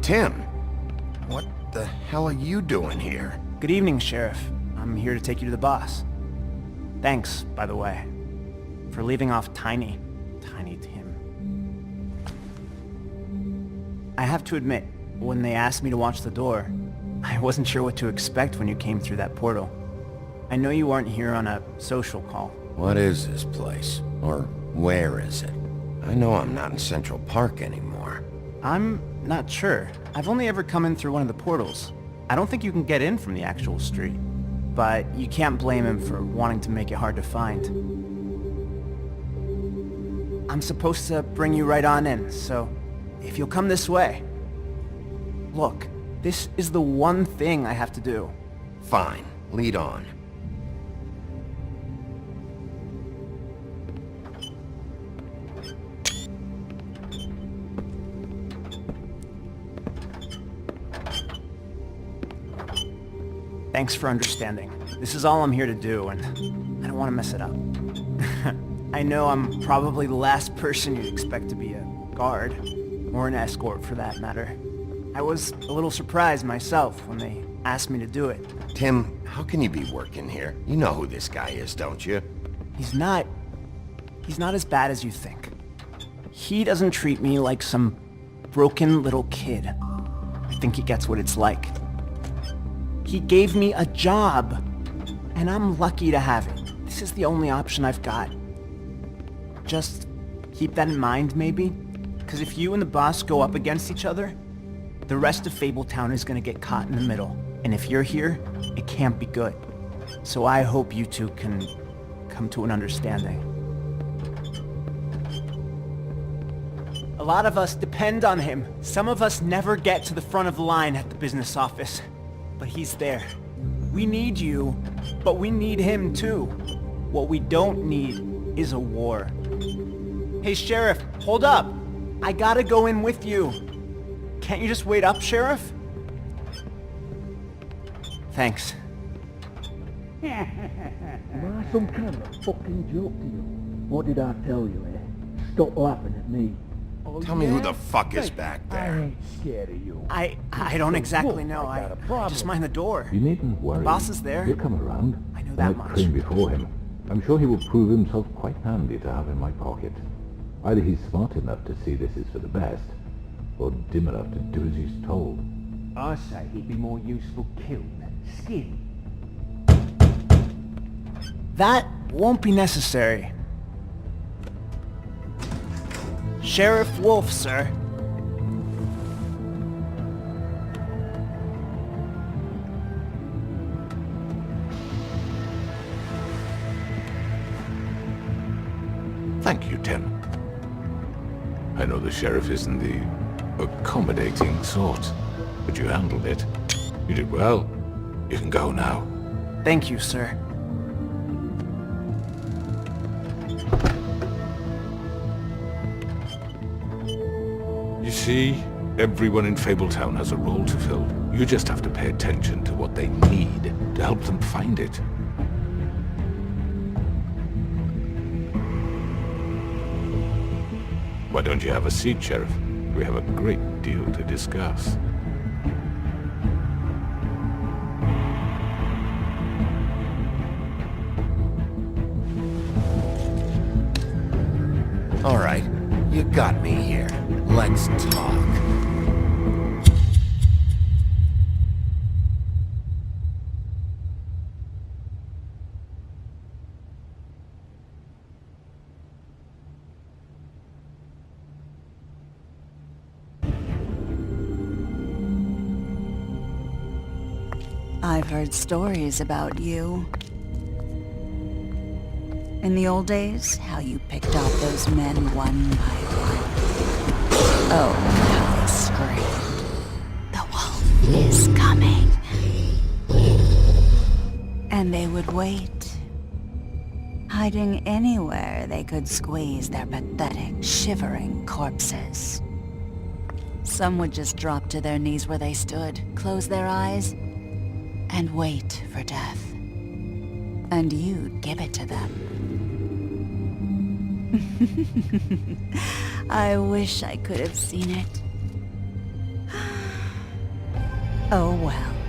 Tim, what the hell are you doing here? Good evening, Sheriff. I'm here to take you to the boss. Thanks, by the way, for leaving off Tiny Tim. I have to admit, when they asked me to watch the door, I wasn't sure what to expect when you came through that portal. I know you weren't here on a social call. What is this place? Or where is it? I know I'm not in Central Park anymore. I'm not sure. I've only ever come in through one of the portals. I don't think you can get in from the actual street. But you can't blame him for wanting to make it hard to find. I'm supposed to bring you right on in, so if you'll come this way. Look, this is the one thing I have to do. Fine, lead on. Thanks for understanding. This is all I'm here to do, and I don't want to mess it up. I know I'm probably the last person you'd expect to be a guard, or an escort for that matter. I was a little surprised myself when they asked me to do it. Tim, how can you be working here? You know who this guy is, don't you? He's not as bad as you think. He doesn't treat me like some broken little kid. I think he gets what it's like. He gave me a job, and I'm lucky to have it. This is the only option I've got. Just keep that in mind, maybe? Because if you and the boss go up against each other, the rest of Fabletown is going to get caught in the middle. And if you're here, it can't be good. So I hope you two can come to an understanding. A lot of us depend on him. Some of us never get to the front of the line at the business office. But he's there. We need you, but we need him too. What we don't need is a war. Hey, Sheriff, hold up. I gotta go in with you. Can't you just wait up, Sheriff? Thanks. Am I some kind of fucking joke to you? What did I tell you, eh? Stop laughing at me. Tell me who the fuck is back I there. ain't scared of you. I don't exactly know. I just mind the door. You needn't worry. The boss is there. He'll come around. I know that I've much. trained before him. I'm sure he will prove himself quite handy to have in my pocket. Either he's smart enough to see this is for the best, or dim enough to do as he's told. I say he'd be more useful killed than skinned. That won't be necessary. Sheriff Wolf, sir. Thank you, Tim. I know the sheriff isn't the accommodating sort, but you handled it. You did well. You can go now. Thank you, sir. You see, everyone in Fabletown has a role to fill. You just have to pay attention to what they need to help them find it. Why don't you have a seat, Sheriff? We have a great deal to discuss. All right, you got me here. Let's talk. I've heard stories about you. In the old days, how you picked off those men one by one. Oh, how they screamed. The wolf is coming. And they would wait, hiding anywhere they could squeeze their pathetic, shivering corpses. Some would just drop to their knees where they stood, close their eyes, and wait for death. And you'd give it to them. I wish I could have seen it. Oh well.